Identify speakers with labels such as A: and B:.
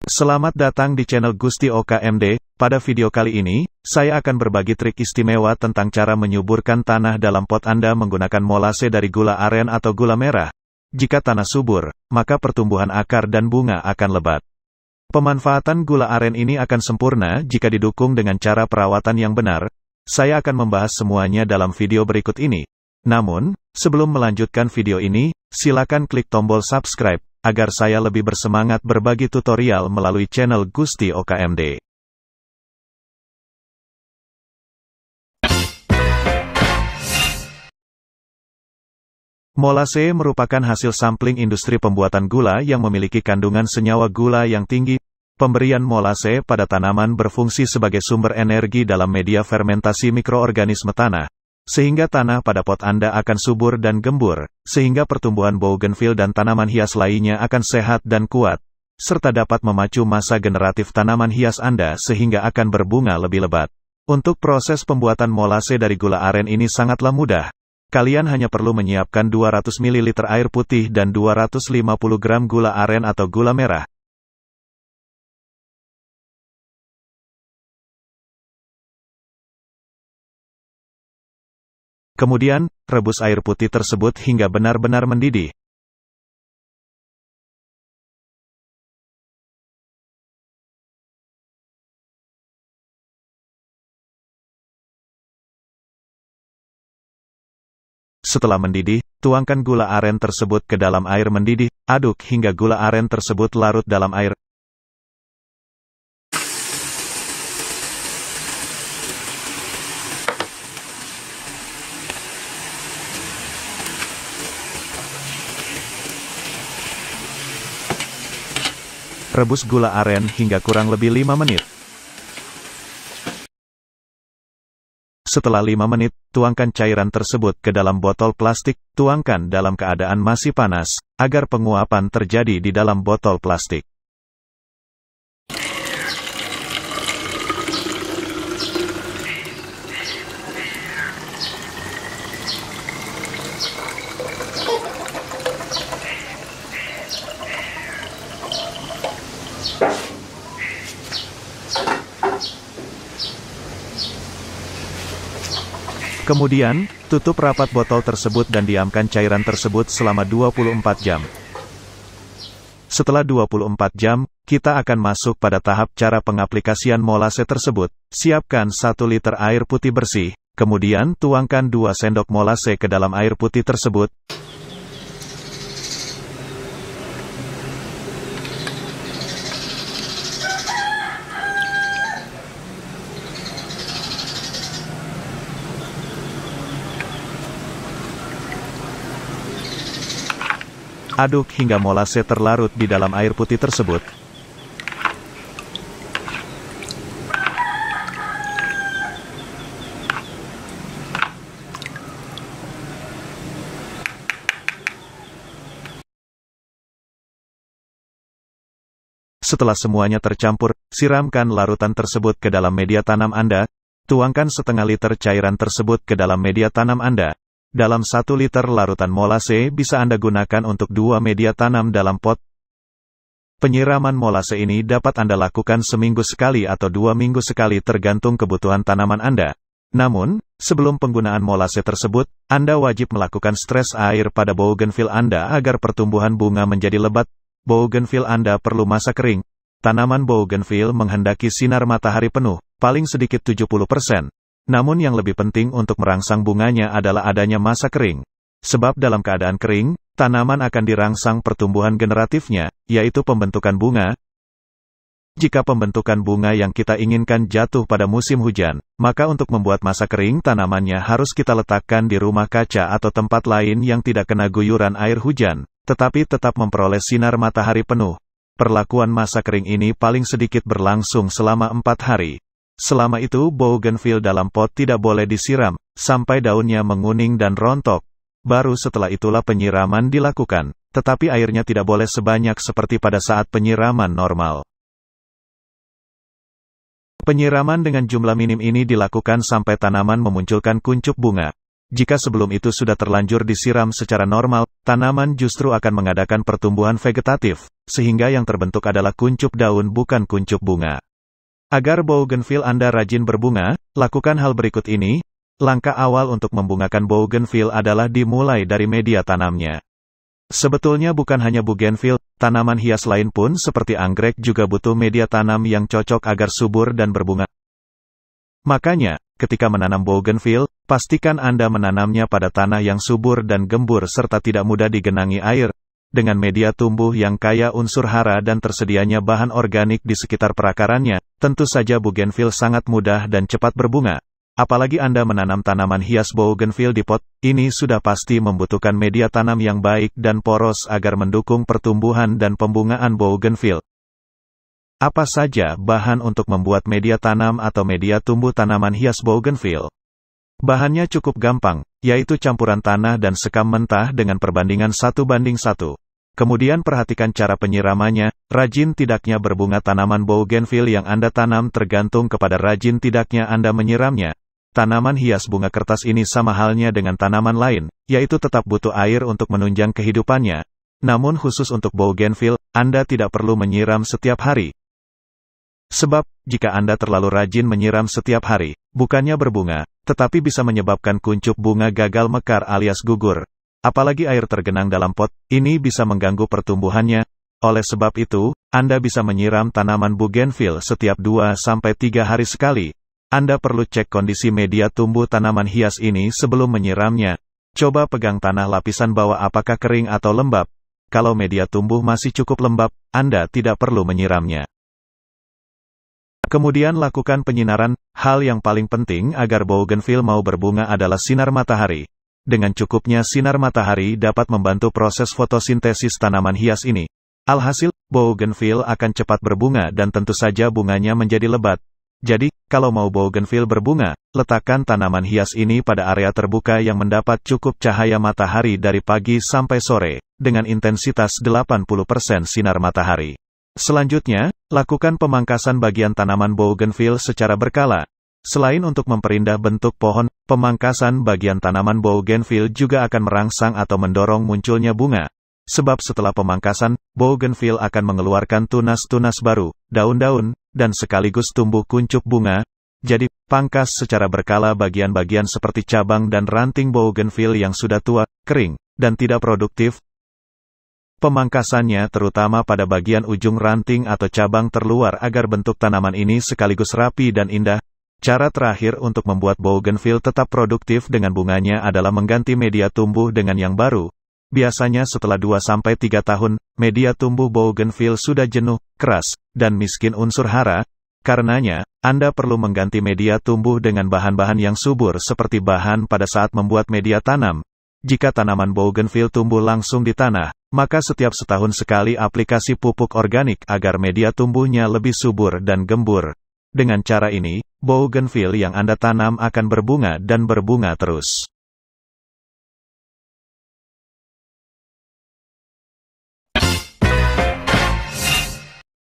A: Selamat datang di channel Gusti OKMD. Pada video kali ini, saya akan berbagi trik istimewa tentang cara menyuburkan tanah dalam pot Anda menggunakan molase dari gula aren atau gula merah. Jika tanah subur, maka pertumbuhan akar dan bunga akan lebat. Pemanfaatan gula aren ini akan sempurna jika didukung dengan cara perawatan yang benar. Saya akan membahas semuanya dalam video berikut ini. Namun, sebelum melanjutkan video ini, silakan klik tombol subscribe, agar saya lebih bersemangat berbagi tutorial melalui channel Gusti OKMD. Molase merupakan hasil sampling industri pembuatan gula yang memiliki kandungan senyawa gula yang tinggi. Pemberian molase pada tanaman berfungsi sebagai sumber energi dalam media fermentasi mikroorganisme tanah, sehingga tanah pada pot Anda akan subur dan gembur, sehingga pertumbuhan bougainville dan tanaman hias lainnya akan sehat dan kuat, serta dapat memacu masa generatif tanaman hias Anda sehingga akan berbunga lebih lebat. Untuk proses pembuatan molase dari gula aren ini sangatlah mudah. Kalian hanya perlu menyiapkan 200 ml air putih dan 250 gram gula aren atau gula merah. Kemudian, rebus air putih tersebut hingga benar-benar mendidih. Setelah mendidih, tuangkan gula aren tersebut ke dalam air mendidih, aduk hingga gula aren tersebut larut dalam air. Rebus gula aren hingga kurang lebih 5 menit. Setelah 5 menit, tuangkan cairan tersebut ke dalam botol plastik. Tuangkan dalam keadaan masih panas, agar penguapan terjadi di dalam botol plastik. Kemudian, tutup rapat botol tersebut dan diamkan cairan tersebut selama 24 jam. Setelah 24 jam, kita akan masuk pada tahap cara pengaplikasian molase tersebut. Siapkan 1 liter air putih bersih, kemudian tuangkan 2 sendok molase ke dalam air putih tersebut. Aduk hingga molase terlarut di dalam air putih tersebut. Setelah semuanya tercampur, siramkan larutan tersebut ke dalam media tanam Anda. Tuangkan setengah liter cairan tersebut ke dalam media tanam Anda. Dalam 1 liter larutan molase bisa Anda gunakan untuk 2 media tanam dalam pot. Penyiraman molase ini dapat Anda lakukan seminggu sekali atau 2 minggu sekali tergantung kebutuhan tanaman Anda. Namun, sebelum penggunaan molase tersebut, Anda wajib melakukan stres air pada bougainville Anda agar pertumbuhan bunga menjadi lebat. Bougainville Anda perlu masa kering. Tanaman bougainville menghendaki sinar matahari penuh, paling sedikit 70%. Namun yang lebih penting untuk merangsang bunganya adalah adanya masa kering. Sebab dalam keadaan kering, tanaman akan dirangsang pertumbuhan generatifnya, yaitu pembentukan bunga. Jika pembentukan bunga yang kita inginkan jatuh pada musim hujan, maka untuk membuat masa kering tanamannya harus kita letakkan di rumah kaca atau tempat lain yang tidak kena guyuran air hujan, tetapi tetap memperoleh sinar matahari penuh. Perlakuan masa kering ini paling sedikit berlangsung selama 4 hari. Selama itu bougainville dalam pot tidak boleh disiram, sampai daunnya menguning dan rontok. Baru setelah itulah penyiraman dilakukan, tetapi airnya tidak boleh sebanyak seperti pada saat penyiraman normal. Penyiraman dengan jumlah minim ini dilakukan sampai tanaman memunculkan kuncup bunga. Jika sebelum itu sudah terlanjur disiram secara normal, tanaman justru akan mengadakan pertumbuhan vegetatif, sehingga yang terbentuk adalah kuncup daun bukan kuncup bunga. Agar bougainville Anda rajin berbunga, lakukan hal berikut ini. Langkah awal untuk membungakan bougainville adalah dimulai dari media tanamnya. Sebetulnya bukan hanya bougainville, tanaman hias lain pun seperti anggrek juga butuh media tanam yang cocok agar subur dan berbunga. Makanya, ketika menanam bougainville, pastikan Anda menanamnya pada tanah yang subur dan gembur serta tidak mudah digenangi air, dengan media tumbuh yang kaya unsur hara dan tersedianya bahan organik di sekitar perakarannya, tentu saja bougainville sangat mudah dan cepat berbunga. Apalagi Anda menanam tanaman hias bougainville di pot, ini sudah pasti membutuhkan media tanam yang baik dan poros agar mendukung pertumbuhan dan pembungaan bougainville. Apa saja bahan untuk membuat media tanam atau media tumbuh tanaman hias bougainville? Bahannya cukup gampang, yaitu campuran tanah dan sekam mentah dengan perbandingan 1:1. Kemudian perhatikan cara penyiramannya, rajin tidaknya berbunga tanaman bougainville yang Anda tanam tergantung kepada rajin tidaknya Anda menyiramnya. Tanaman hias bunga kertas ini sama halnya dengan tanaman lain, yaitu tetap butuh air untuk menunjang kehidupannya. Namun khusus untuk bougainville, Anda tidak perlu menyiram setiap hari. Sebab, jika Anda terlalu rajin menyiram setiap hari, bukannya berbunga, tetapi bisa menyebabkan kuncup bunga gagal mekar alias gugur. Apalagi air tergenang dalam pot, ini bisa mengganggu pertumbuhannya. Oleh sebab itu, Anda bisa menyiram tanaman bougainville setiap 2-3 hari sekali. Anda perlu cek kondisi media tumbuh tanaman hias ini sebelum menyiramnya. Coba pegang tanah lapisan bawah apakah kering atau lembab. Kalau media tumbuh masih cukup lembab, Anda tidak perlu menyiramnya. Kemudian lakukan penyinaran. Hal yang paling penting agar bougainville mau berbunga adalah sinar matahari. Dengan cukupnya sinar matahari dapat membantu proses fotosintesis tanaman hias ini. Alhasil, bougainville akan cepat berbunga dan tentu saja bunganya menjadi lebat. Jadi, kalau mau bougainville berbunga, letakkan tanaman hias ini pada area terbuka yang mendapat cukup cahaya matahari dari pagi sampai sore, dengan intensitas 80% sinar matahari. Selanjutnya, lakukan pemangkasan bagian tanaman bougainville secara berkala. Selain untuk memperindah bentuk pohon, pemangkasan bagian tanaman bougainville juga akan merangsang atau mendorong munculnya bunga. Sebab setelah pemangkasan, bougainville akan mengeluarkan tunas-tunas baru, daun-daun, dan sekaligus tumbuh kuncup bunga. Jadi, pangkas secara berkala bagian-bagian seperti cabang dan ranting bougainville yang sudah tua, kering, dan tidak produktif. Pemangkasannya terutama pada bagian ujung ranting atau cabang terluar agar bentuk tanaman ini sekaligus rapi dan indah. Cara terakhir untuk membuat bougainville tetap produktif dengan bunganya adalah mengganti media tumbuh dengan yang baru. Biasanya setelah 2-3 tahun, media tumbuh bougainville sudah jenuh, keras, dan miskin unsur hara. Karenanya, Anda perlu mengganti media tumbuh dengan bahan-bahan yang subur seperti bahan pada saat membuat media tanam. Jika tanaman bougainville tumbuh langsung di tanah, maka setiap setahun sekali aplikasi pupuk organik agar media tumbuhnya lebih subur dan gembur. Dengan cara ini, bougainville yang Anda tanam akan berbunga dan berbunga terus.